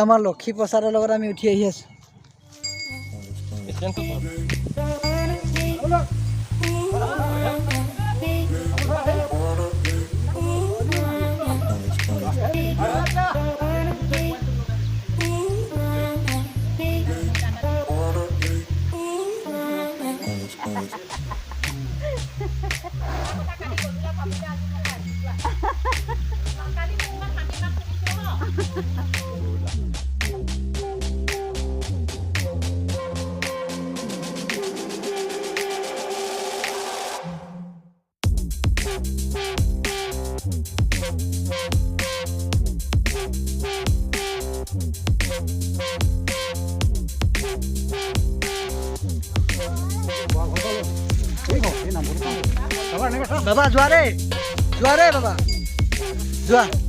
আমাৰ লক্ষী প্ৰসাদৰ লগত আমি উঠি আহি আছোঁ। বাবা যোৱা দেই বাবা যোৱা।